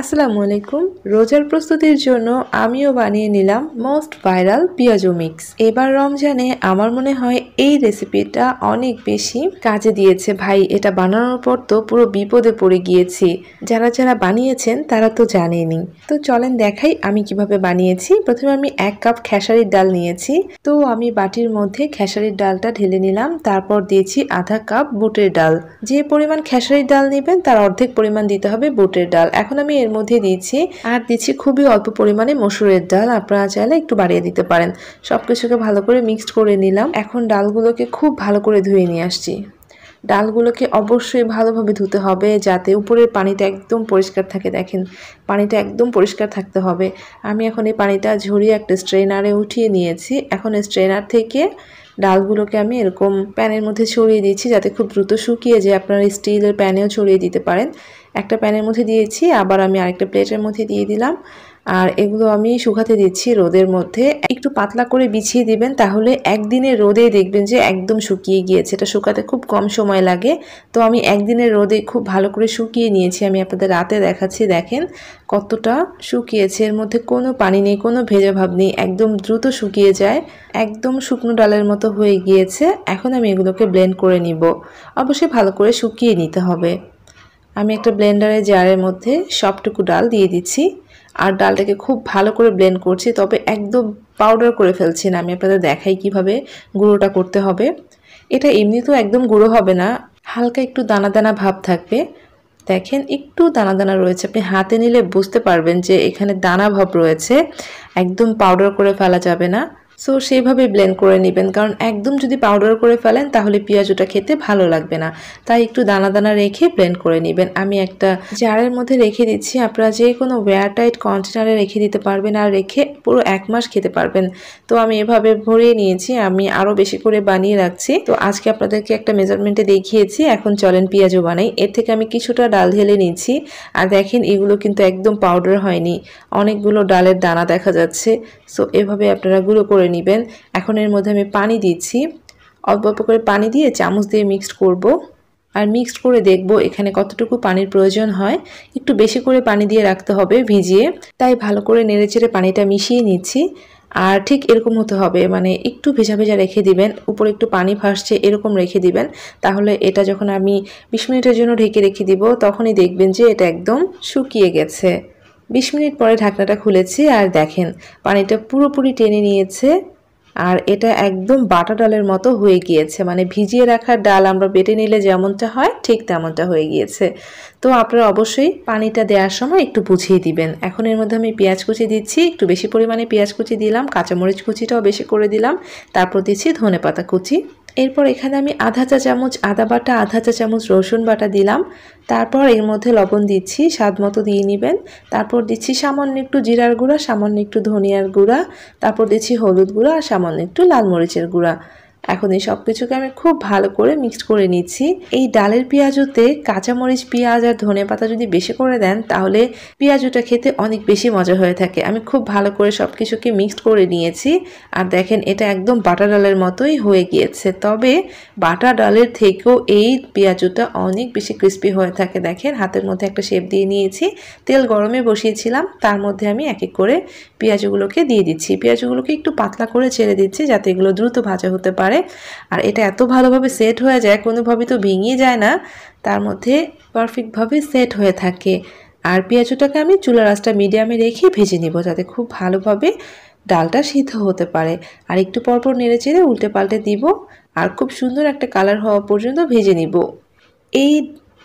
আসসালামু আলাইকুম। রোজার প্রস্তুতির জন্য আমিও বানিয়ে নিলাম মোস্ট ভাইরাল পিয়াজু মিক্স। এবার রমজানে আমার মনে হয় এই রেসিপিটা অনেক বেশি কাজে দিয়েছে ভাই। এটা বানানোর পর তো পুরো বিপদে পড়ে গিয়েছি। যারা যারা বানিয়েছেন তারা তো জানেনই। তো চলেন দেখাই আমি কিভাবে বানিয়েছি। প্রথমে আমি 1 কাপ খেসারির ডাল নিয়েছি। তো আমি বাটির মধ্যে খেসারির ডালটা ঢেলে নিলাম। তারপর দিয়েছি আধা কাপ বুটের ডাল। যে পরিমাণ খেসারির ডাল নেবেন তার অর্ধেক পরিমাণ দিতে হবে বুটের ডাল। এখন আমি এর মধ্যে দিচ্ছি খুবই অল্প পরিমাণে মসুরের ডাল। আপনারা চাইলে একটু বাড়িয়ে দিতে পারেন। সবকিছুকে ভালো করে মিক্সড করে নিলাম। এখন ডালগুলোকে খুব ভালো করে ধুয়ে নিয়ে আসছি। ডালগুলোকে অবশ্যই ভালোভাবে ধুতে হবে যাতে উপরের পানিটা একদম পরিষ্কার থাকে। দেখেন পানিটা একদম পরিষ্কার থাকতে হবে। আমি এখন এই পানিটা ঝরিয়ে একটা স্ট্রেনারে উঠিয়ে নিয়েছি। এখন স্ট্রেনার থেকে ডালগুলোকে আমি এরকম প্যানের মধ্যে ছড়িয়ে দিচ্ছি যাতে খুব দ্রুত শুকিয়ে যায়। আপনারা স্টিলের প্যানেও ছড়িয়ে দিতে পারেন। একটা প্যানের মধ্যে দিয়েছি, আবার আমি আরেকটা প্লেটের মধ্যে দিয়ে দিলাম। আর এগুলো আমি শুকাতে দিচ্ছি রোদের মধ্যে। একটু পাতলা করে বিছিয়ে দিবেন, তাহলে একদিনের রোদে দেখবেন যে একদম শুকিয়ে গিয়েছে। এটা শুকাতে খুব কম সময় লাগে। তো আমি একদিনের রোদে খুব ভালো করে শুকিয়ে নিয়েছি। আমি আপনাদের রাতে দেখাচ্ছি, দেখেন কতটা শুকিয়েছে। এর মধ্যে কোনো পানি নেই, কোনো ভেজা ভাব নেই, একদম দ্রুত শুকিয়ে যায়, একদম শুকনো ডালের মতো হয়ে গিয়েছে। এখন আমি এগুলোকে ব্লেন্ড করে নিব। অবশ্যই ভালো করে শুকিয়ে নিতে হবে। আমি একটা ব্লেন্ডারের জারের মধ্যে সবটুকু ডাল দিয়ে দিচ্ছি আর ডালটাকে খুব ভালো করে ব্লেন্ড করছি, তবে একদম পাউডার করে ফেলছি না। আমি আপনাদের দেখাই কিভাবে গুঁড়োটা করতে হবে। এটা এমনিতেও একদম গুঁড়ো হবে না, হালকা একটু দানা দানা ভাব থাকবে। দেখেন একটু দানা দানা রয়েছে, আপনি হাতে নিলে বুঝতে পারবেন যে এখানে দানা ভাব রয়েছে। একদম পাউডার করে ফেলা যাবে না। সো সেইভাবে ব্লেন্ড করে নেবেন, কারণ একদম যদি পাউডার করে ফেলেন তাহলে পেঁয়াজুটা খেতে ভালো লাগবে না। তাই একটু দানা দানা রেখে ব্লেন্ড করে নেবেন। আমি একটা জারের মধ্যে রেখে দিচ্ছি। আপনারা যে কোনো এয়ারটাইট কন্টেনারে রেখে দিতে পারবেন আর রেখে পুরো 1 মাস খেতে পারবেন। তো আমি এভাবে ভরিয়ে নিয়েছি, আমি আরও বেশি করে বানিয়ে রাখছি। তো আজকে আপনাদেরকে একটা মেজারমেন্টে দেখিয়েছি। এখন চলেন পেঁয়াজু বানাই। এর থেকে আমি কিছুটা ডাল ঢেলে নিচ্ছি। আর দেখেন এগুলো কিন্তু একদম পাউডার হয়নি, অনেকগুলো ডালের দানা দেখা যাচ্ছে। সো এভাবে আপনারা গুঁড়ো করে নেবেন। এখন এর মধ্যে আমি পানি দিচ্ছি। অল্প অল্প করে পানি দিয়ে চামচ দিয়ে মিক্সড করব। আর মিক্সড করে দেখব এখানে কতটুকু পানির প্রয়োজন হয়। একটু বেশি করে পানি দিয়ে রাখতে হবে ভিজিয়ে। তাই ভালো করে নেড়েচেড়ে পানিটা মিশিয়ে নিচ্ছি। আর ঠিক এরকম হতে হবে, মানে একটু ভেজা ভেজা রেখে দিবেন, উপরে একটু পানি ভাসছে এরকম রেখে দিবেন। তাহলে এটা যখন আমি 20 মিনিটের জন্য ঢেকে রেখে দিব তখনই দেখবেন যে এটা একদম শুকিয়ে গেছে। 20 মিনিট পরে ঢাকনাটা খুলেছি আর দেখেন পানিটা পুরোপুরি টেনে নিয়েছে। আর এটা একদম বাটা ডালের মতো হয়ে গিয়েছে, মানে ভিজিয়ে রাখার ডাল আমরা বেটে নিলে যেমনটা হয় ঠিক তেমনটা হয়ে গিয়েছে। তো আপনারা অবশ্যই পানিটা দেওয়ার সময় একটু বুঝিয়ে দিবেন। এখন এর মধ্যে আমি পেঁয়াজ কুচি দিচ্ছি, একটু বেশি পরিমাণে পেঁয়াজ কুচি দিলাম, কাঁচামরিচ কুচিটাও বেশি করে দিলাম, তারপর দিচ্ছি ধনেপাতা কুচি। এরপর এখানে আমি আধা চা চামচ আদা বাটা, আধা চা চামচ রসুন বাটা দিলাম। তারপর এর মধ্যে লবণ দিচ্ছি, স্বাদ মতো দিয়ে নেবেন। তারপর দিচ্ছি সামান্য একটু জিরার গুঁড়া, সামান্য একটু ধনিয়ার গুঁড়া, তারপর দিচ্ছি হলুদ গুঁড়া আর সামান্য একটু লাল মরিচের গুঁড়া। এখন এই সব কিছুকে আমি খুব ভালো করে মিক্সড করে নিচ্ছি। এই ডালের পেঁয়াজুতে কাঁচামরিচ, পেঁয়াজ আর ধনেপাতা যদি বেশি করে দেন তাহলে পেঁয়াজুটা খেতে অনেক বেশি মজা হয়ে থাকে। আমি খুব ভালো করে সব কিছুকে মিক্সড করে নিয়েছি। আর দেখেন এটা একদম বাটা ডালের মতোই হয়ে গিয়েছে, তবে বাটা ডালের থেকেও এই পেঁয়াজুটা অনেক বেশি ক্রিস্পি হয়ে থাকে। দেখেন হাতের মধ্যে একটা শেপ দিয়ে নিয়েছি, তেল গরমে বসিয়েছিলাম, তার মধ্যে আমি এক এক করে পেঁয়াজগুলোকে দিয়ে দিচ্ছি। পেঁয়াজগুলোকে একটু পাতলা করে ছেড়ে দিচ্ছি যাতে এগুলো দ্রুত ভাজা হতে পারে। আর এটা এত ভালোভাবে সেট হয়ে যায়, কোনোভাবে তো ভেঙে যায় না, তার মধ্যে পারফেক্টভাবে সেট হয়ে থাকে। আর পেঁয়াজটাকে আমি চুলার আঁচটা মিডিয়ামে রেখে ভেজে নিব যাতে খুব ভালোভাবে ডালটা সিদ্ধ হতে পারে। আর একটু পরপর নেড়ে চেড়ে উল্টে পাল্টে দিব আর খুব সুন্দর একটা কালার হওয়া পর্যন্ত ভেজে নিব। এই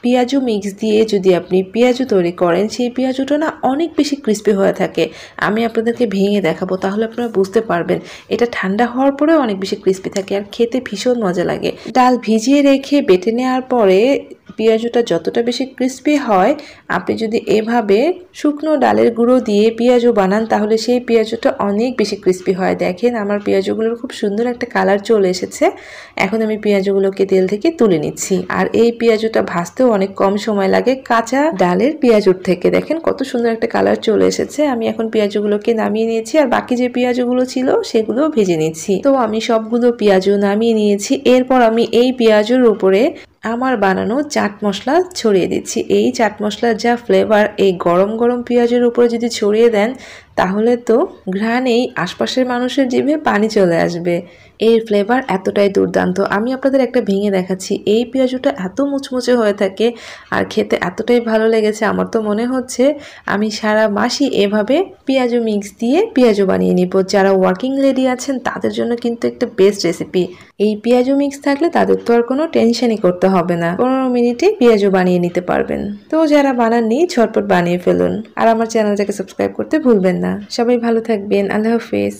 পেঁয়াজু মিক্স দিয়ে যদি আপনি পেঁয়াজু তৈরি করেন, সেই পেঁয়াজুটা না অনেক বেশি ক্রিস্পি হয়ে থাকে। আমি আপনাদেরকে ভেঙে দেখাবো, তাহলে আপনারা বুঝতে পারবেন। এটা ঠান্ডা হওয়ার পরেও অনেক বেশি ক্রিস্পি থাকে আর খেতে ভীষণ মজা লাগে। ডাল ভিজিয়ে রেখে বেটে নেওয়ার পরে পেঁয়াজুটা যতটা বেশি ক্রিস্পি হয়, আপনি যদি এভাবে শুকনো ডালের গুঁড়ো দিয়ে পেঁয়াজু বানান তাহলে সেই পেঁয়াজুটা অনেক বেশি ক্রিস্পি হয়। দেখেন আমার পেঁয়াজুগুলোর খুব সুন্দর একটা কালার চলে এসেছে। এখন আমি পেঁয়াজুগুলোকে তেল থেকে তুলে নিচ্ছি। আর এই পেঁয়াজুটা ভাজতেও অনেক কম সময় লাগে কাঁচা ডালের পেঁয়াজুর থেকে। দেখেন কত সুন্দর একটা কালার চলে এসেছে। আমি এখন পেঁয়াজুগুলোকে নামিয়ে নিয়েছি আর বাকি যে পেঁয়াজুগুলো ছিল সেগুলো ভেজে নিচ্ছি। তো আমি সবগুলো পেঁয়াজু নামিয়ে নিয়েছি। এরপর আমি এই পেঁয়াজুর উপরে আমার বানানো চাট মশলা ছড়িয়ে দিচ্ছি। এই চাট মশলার যা ফ্লেভার এই গরম গরম পেঁয়াজের উপরে যদি ছড়িয়ে দেন তাহলে তো ঘ্রাণেই আশপাশের মানুষের জিভে পানি চলে আসবে। এর ফ্লেভার এতটাই দুর্দান্ত। আমি আপনাদের একটা ভেঙে দেখাচ্ছি। এই পেঁয়াজুটা এত মুচমুচে হয়ে থাকে আর খেতে এতটাই ভালো লেগেছে, আমার তো মনে হচ্ছে আমি সারা মাসই এভাবে পেঁয়াজু মিক্স দিয়ে পেঁয়াজু বানিয়ে নিব। যারা ওয়ার্কিং লেডি আছেন তাদের জন্য কিন্তু একটা বেস্ট রেসিপি। এই পেঁয়াজু মিক্স থাকলে তাদের তো আর কোনো টেনশনই করতে হবে না, 15 মিনিটে পেঁয়াজু বানিয়ে নিতে পারবেন। তো যারা বানাননি ঝটপট বানিয়ে ফেলুন আর আমার চ্যানেলটাকে সাবস্ক্রাইব করতে ভুলবেন না। সবাই ভালো থাকবেন। আল্লাহ হাফেজ।